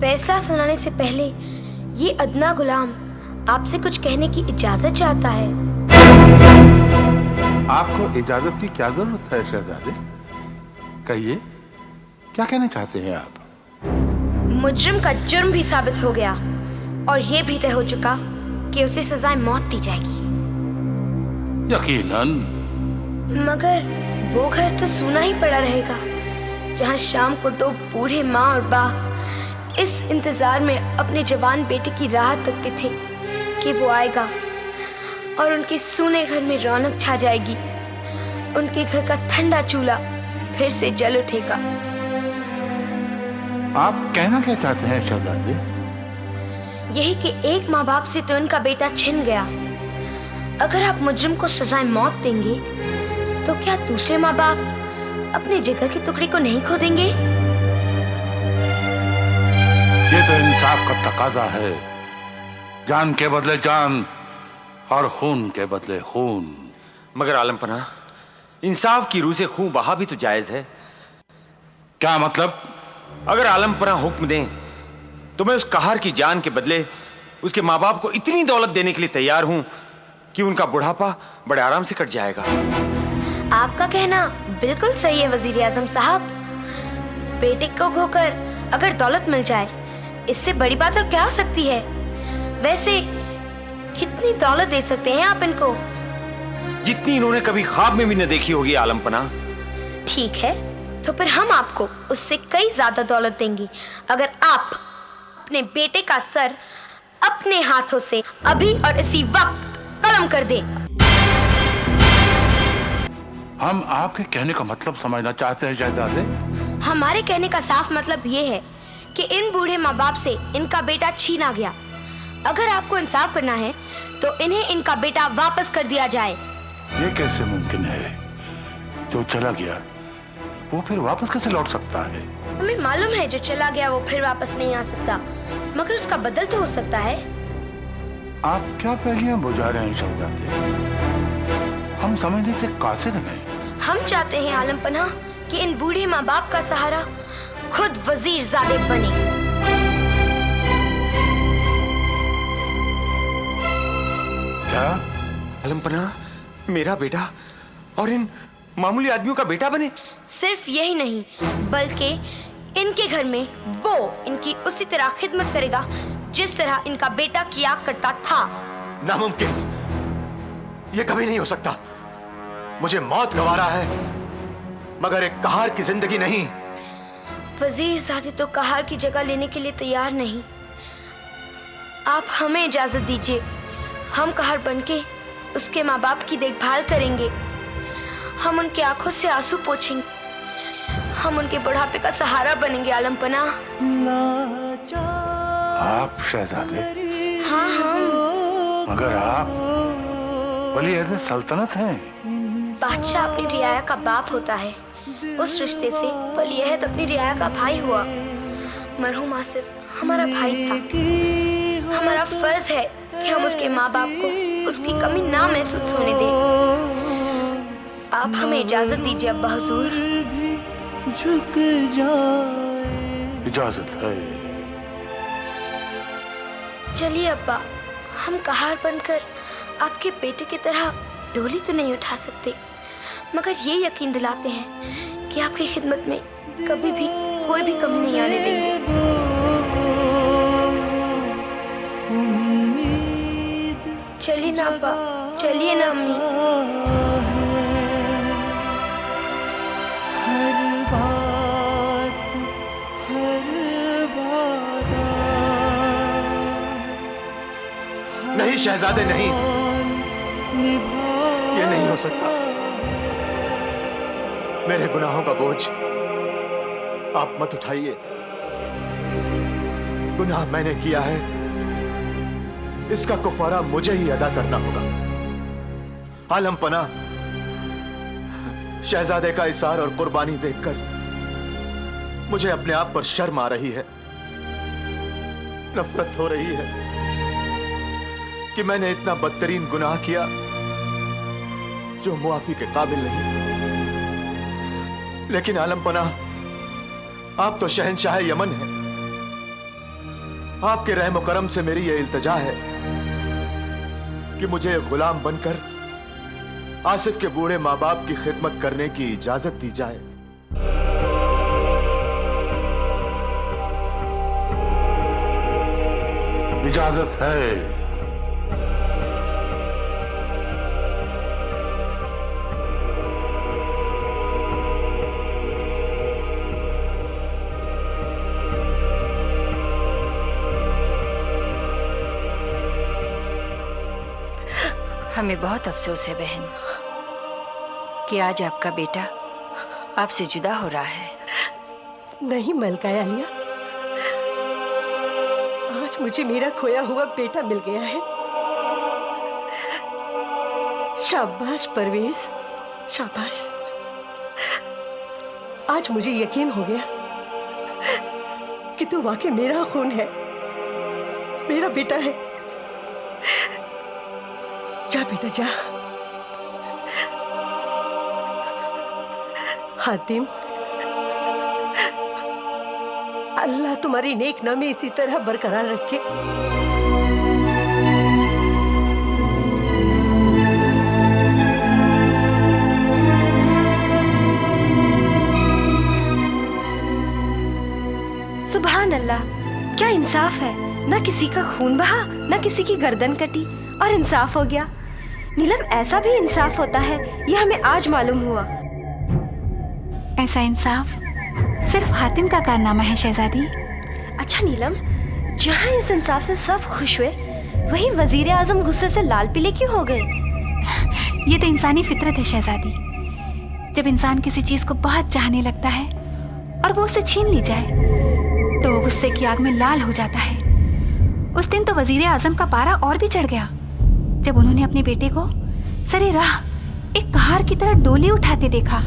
फैसला सुनाने से पहले ये अदना गुलाम आपसे कुछ कहने की इजाजत चाहता है। आपको इजाजत की क्या जरूरत है शहजादे? कहिए, क्या कहना चाहते हैं आप? मुजरिम का जुर्म भी साबित हो गया और ये भी तय हो चुका कि उसे सजाए मौत दी जाएगी। यकीनन। मगर वो घर तो सूना ही पड़ा रहेगा जहाँ शाम को दो बूढ़े माँ और बा इस इंतजार में अपने जवान बेटे की राह तकते थे कि वो आएगा और उनके सूने घर में रौनक छा जाएगी। उनके घर का ठंडा चूल्हा फिर से जल उठेगा। आप कहना क्या चाहते हैं शहजादे? यही कि एक माँ बाप से तो उनका बेटा छिन गया। अगर आप मुजरिम को सजाए मौत देंगे तो क्या दूसरे माँ बाप अपने जिगर के टुकड़े को नहीं खो देंगे? ये तो इंसाफ का तकाजा है। जान के बदले जान और खून के बदले खून। मगर आलमपना, इंसाफ की रूह से खून बहा भी तो जायज है। क्या मतलब? अगर आलमपना हुक्म दें तो मैं उस कहार की जान के बदले उसके माँ बाप को इतनी दौलत देने के लिए तैयार हूं कि उनका बुढ़ापा बड़े आराम से कट जाएगा। आपका कहना बिल्कुल सही है वजीर आजम साहब। बेटे को खोकर अगर दौलत मिल जाए, इससे बड़ी बात और क्या हो सकती है? वैसे कितनी दौलत दे सकते हैं आप इनको? जितनी इन्होंने कभी ख्वाब में भी न देखी होगी आलमपना। ठीक है, तो फिर हम आपको उससे कई ज्यादा दौलत देंगे अगर आप अपने बेटे का सर अपने हाथों से अभी और इसी वक्त कलम कर दें। हम आपके कहने का मतलब समझना चाहते हैं शहजादे। हमारे कहने का साफ मतलब ये है कि इन बूढ़े माँ बाप से इनका बेटा छीना गया। अगर आपको इंसाफ करना है तो इन्हें इनका बेटा वापस कर दिया जाए। ये कैसे मुमकिन है? जो चला गया वो फिर वापस कैसे लौट सकता है? हमें मालूम है जो चला गया वो फिर वापस नहीं आ सकता, मगर उसका बदल तो हो सकता है। आप क्या पहेलियां बुझा रहे हैं शहजादे? हम समझने से कासिर हैं। हम चाहते हैं आलमपना कि इन बूढ़े माँ बाप का सहारा खुद वजीरजादे बने। क्या? आलमपना मेरा बेटा और इन मामूली आदमियों का बेटा बने? सिर्फ यही नहीं, बल्कि इनके घर में वो इनकी उसी तरह खिदमत करेगा जिस तरह इनका बेटा किया करता था। नामुमकिन, ये कभी नहीं हो सकता। मुझे मौत गवारा है मगर एक कहार की जिंदगी नहीं। वजीरजादे तो कहार की जगह लेने के लिए तैयार नहीं। आप हमें इजाजत दीजिए, हम कहार बनके उसके माँ बाप की देखभाल करेंगे। हम उनकी आंखों से आंसू पोंछेंगे, हम उनके बुढ़ापे का सहारा बनेंगे आलमपना। आप शहजादे? हाँ हाँ। मगर आप वली-ए सल्तनत हैं। बादशाह अपनी रियाया का बाप होता है, उस रिश्ते से वली-ए-अहद अपनी रियाया का भाई हुआ। मरहूम आसिफ हमारा भाई था। हमारा फर्ज है कि हम उसके माँ बाप को उसकी कमी ना महसूस होने दें। आप हमें इजाजत दीजिए अब्बा हुजूर। झुक जाए। इजाजत है। चलिए अब्बा, हम कहार बनकर आपके बेटे की तरह डोली तो नहीं उठा सकते, मगर ये यकीन दिलाते हैं कि आपकी खिदमत में कभी भी कोई भी कमी नहीं आने देंगे। चलिए ना अब्बा, चलिए ना अम्मी। हर बात, हर वादा। नहीं शहजादे, नहीं, ये नहीं हो सकता। मेरे गुनाहों का बोझ आप मत उठाइए। गुनाह मैंने किया है, इसका कुफारा मुझे ही अदा करना होगा। आलमपना, शहजादे का इसार और कुर्बानी देखकर मुझे अपने आप पर शर्म आ रही है, नफरत हो रही है कि मैंने इतना बदतरीन गुनाह किया जो मुआफी के काबिल नहीं। लेकिन आलम पनाह, आप तो शहंशाह यमन हैं। आपके रहम करम से मेरी यह इल्तिजा है कि मुझे गुलाम बनकर आसिफ के बूढ़े माँ बाप की खिदमत करने की इजाजत दी जाए। इजाजत है। हमें बहुत अफसोस है बहन कि आज आपका बेटा आपसे जुदा हो रहा है। नहीं मलका आलिया, आज मुझे मेरा खोया हुआ बेटा मिल गया है। शाबाश परवेज, शाबाश। आज मुझे यकीन हो गया कि तू वाकई मेरा खून है, मेरा बेटा है। जा बेटा जा। हातिम, अल्लाह तुम्हारी नेक नामी इसी तरह बरकरार रखे। सुभान अल्लाह, क्या इंसाफ है। न किसी का खून बहा, न किसी की गर्दन कटी और इंसाफ हो गया। नीलम, ऐसा भी इंसाफ होता है, यह हमें आज मालूम हुआ। ऐसा इंसाफ सिर्फ हातिम का कारनामा है शहजादी। अच्छा नीलम, जहाँ इस इंसाफ से सब खुश हुए, वहीं वजीर आजम गुस्से से लाल पीले क्यों हो गए? ये तो इंसानी फितरत है शहजादी। जब इंसान किसी चीज को बहुत चाहने लगता है और वो उसे छीन ली जाए तो वो गुस्से की आग में लाल हो जाता है। उस दिन तो वजीर आजम का पारा और भी चढ़ गया जब उन्होंने अपने बेटे को सरे राह एक कहार की तरह डोली उठाते देखा।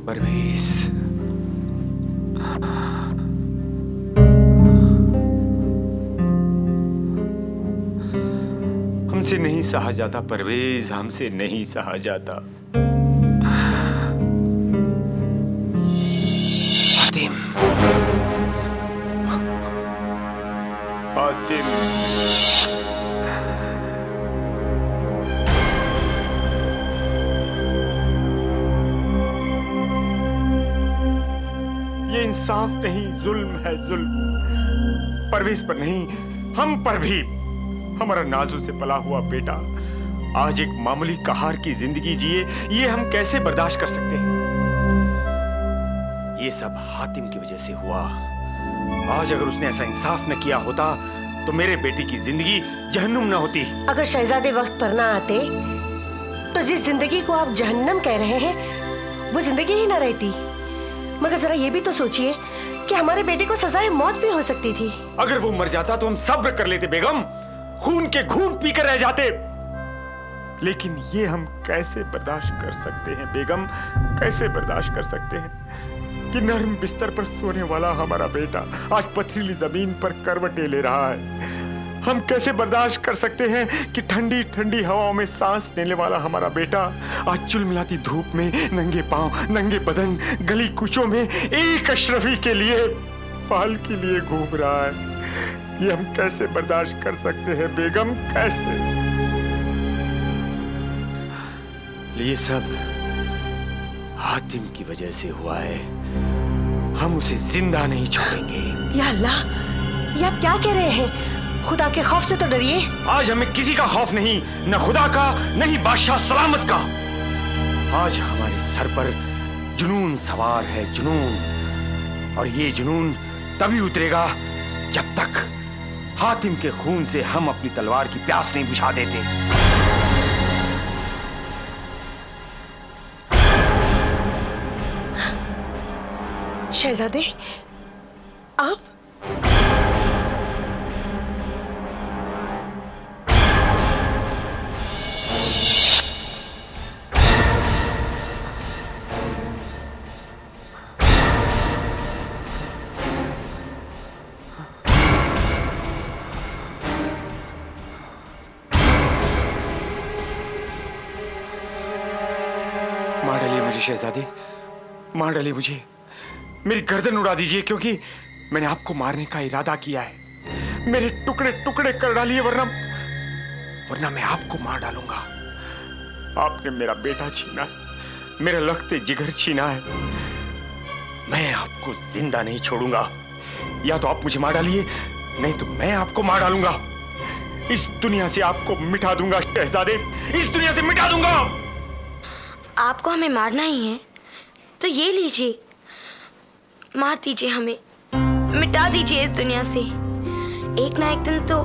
परवेज, हमसे नहीं सहा जाता परवेज, हमसे नहीं सहा जाता। हातिम, हातिम, ये इंसाफ नहीं, जुल्म है, जुल्म। परवेज पर नहीं, हम पर भी। हमारा नाजू से पला हुआ बेटा आज एक मामूली कहार की जिंदगी जिए, ये हम कैसे बर्दाश्त कर सकते हैं? ये सब हातिम की वजह से हुआ। आज अगर उसने ऐसा इंसाफ न किया होता तो मेरे बेटे की जिंदगी जहन्नुम न होती। अगर शहजादे वक्त पर ना आते तो जिस जिंदगी को आप जहन्नम कह रहे हैं वो जिंदगी ही ना रहती। मगर जरा ये भी तो सोचिए कि हमारे बेटे को सजाए मौत भी हो सकती थी। अगर वो मर जाता तो हम सब्र कर लेते बेगम, खून के घूंट पीकर रह जाते। लेकिन ये हम कैसे बर्दाश्त कर सकते हैं बेगम, कैसे बर्दाश्त कर सकते हैं कि नर्म बिस्तर पर सोने वाला हमारा बेटा आज पथरीली जमीन पर करवटें ले रहा है। हम कैसे बर्दाश्त कर सकते हैं कि ठंडी ठंडी हवाओं में सांस लेने वाला हमारा बेटा आज चुलमिलाती धूप में नंगे पांव, नंगे बदन, गली कूचों में एक अशरफी के लिए, पाल के लिए घूम रहा है। ये हम कैसे बर्दाश्त कर सकते हैं बेगम, कैसे? ये सब हातिम की वजह से हुआ है। हम उसे जिंदा नहीं छोड़ेंगे। या अल्लाह, ये आप क्या कह रहे हैं? खुदा के खौफ से तो डरिए। आज हमें किसी का खौफ नहीं, न खुदा का, न ही बादशाह सलामत का। आज हमारे सर पर जुनून सवार है, जुनून। और ये जुनून तभी उतरेगा जब तक हातिम के खून से हम अपनी तलवार की प्यास नहीं बुझा देते। शहजादे, आप? मार डालिए मुझे शहजादे, मार डालिए मुझे, मेरी गर्दन उड़ा दीजिए, क्योंकि मैंने आपको मारने का इरादा किया है। मेरे टुकड़े टुकड़े कर डालिए, वरना मैं आपको मार डालूंगा। आपने मेरा बेटा छीना है, मेरा लखते जिगर छीना है, मैं आपको जिंदा नहीं छोड़ूंगा। या तो आप मुझे मार डालिए, नहीं तो मैं आपको मार डालूंगा। इस दुनिया से आपको मिटा दूंगा शहजादे, इस दुनिया से मिटा दूंगा। आपको हमें मारना ही है तो ये लीजिए, मार दीजिए हमें, मिटा दीजिए इस दुनिया से। एक ना एक दिन तो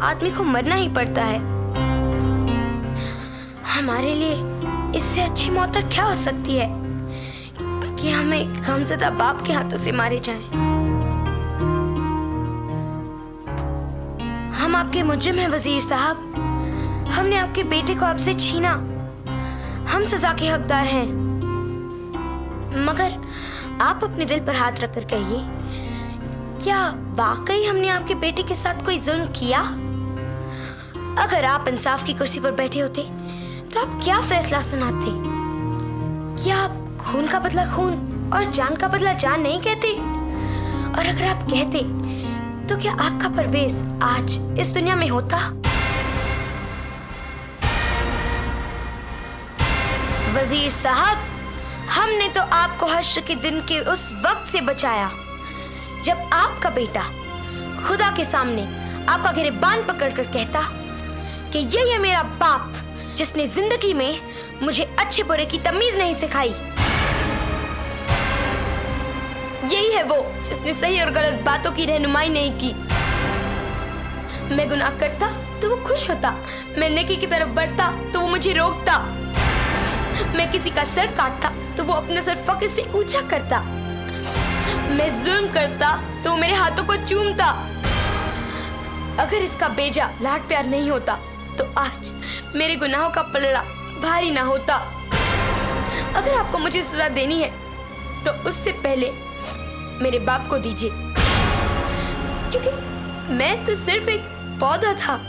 आदमी को मरना ही पड़ता है। हमारे लिए इससे अच्छी मौत और क्या हो सकती है कि हमें गमज़दा बाप के हाथों से मारे जाएं। हम आपके मुजरिम हैं वजीर साहब, हमने आपके बेटे को आपसे छीना, हम सजा के हकदार हैं। मगर आप अपने दिल पर हाथ रखकर कहिए, क्या वाकई हमने आपके बेटे के साथ कोई जुल्म किया? अगर आप इंसाफ की कुर्सी पर बैठे होते तो आप क्या फैसला सुनाते? क्या आप खून का बदला खून और जान का बदला जान नहीं कहते? और अगर आप कहते तो क्या आपका परवेज आज इस दुनिया में होता? वजीर साहब, हमने तो आपको हश्र के दिन के उस वक्त से बचाया जब आपका बेटा खुदा के सामने आपका गिरबान पकड़कर कहता कि ये है मेरा बाप जिसने जिंदगी में मुझे अच्छे बुरे की तमीज नहीं सिखाई, यही है वो जिसने सही और गलत बातों की रहनुमाई नहीं की। मैं गुनाह करता तो वो खुश होता, मैं नेकी की तरफ बढ़ता तो वो मुझे रोकता, मैं किसी का सर काटता तो वो अपने सर फक्र से ऊंचा करता, मैं जुल्म करता तो वो मेरे हाथों को चूमता। अगर इसका बेजा लाड प्यार नहीं होता तो आज मेरे गुनाहों का पलड़ा भारी ना होता। अगर आपको मुझे सजा देनी है तो उससे पहले मेरे बाप को दीजिए, क्योंकि मैं तो सिर्फ एक पौधा था।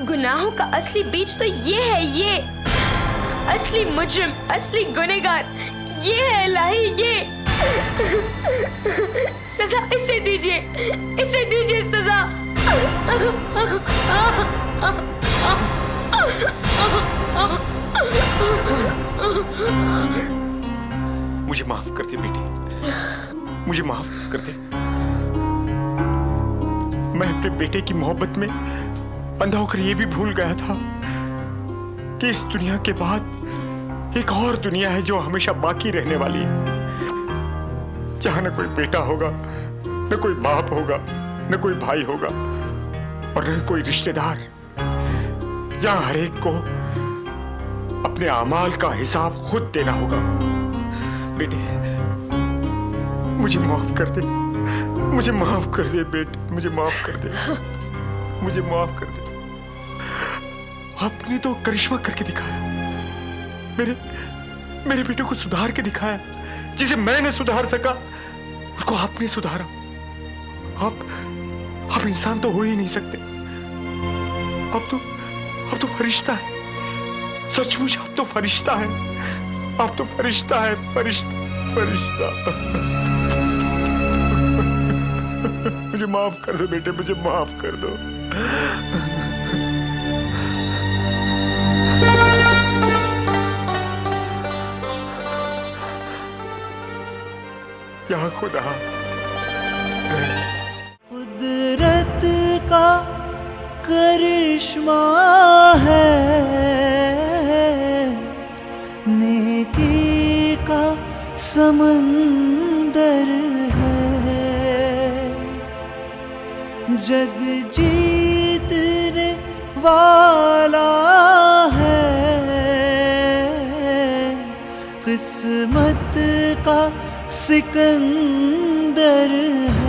गुनाहों का असली बीज तो ये है, ये असली मुजरिम, असली गुनहगार ये है इलाही, ये सजा इसे दीजिए, इसे दीजिए सजा। मुझे माफ कर दे बेटी, मुझे माफ कर दे। मैं अपने बेटे की मोहब्बत में अंधा होकर ये भी भूल गया था कि इस दुनिया के बाद एक और दुनिया है जो हमेशा बाकी रहने वाली है, जहां न कोई बेटा होगा, न कोई बाप होगा, न कोई भाई होगा और न कोई रिश्तेदार, जहां हर एक को अपने अमाल का हिसाब खुद देना होगा। बेटे, मुझे माफ कर दे, मुझे माफ कर दे बेटे, मुझे माफ कर दे, मुझे माफ कर दे। आपने तो करिश्मा करके दिखाया, मेरे बेटे को सुधार के दिखाया, जिसे मैं नहीं सुधार सका उसको आपने सुधारा। आप इंसान तो हो ही नहीं सकते, अब तो फरिश्ता है, सचमुच आप तो फरिश्ता है, आप तो फरिश्ता है, फरिश्ता। मुझे माफ कर दो बेटे, मुझे माफ कर दो। या खुदा, कुदरत का करिश्मा है, नेकी का समंदर है, जग जीतने वाला है, किस्मत का सिकंदर है।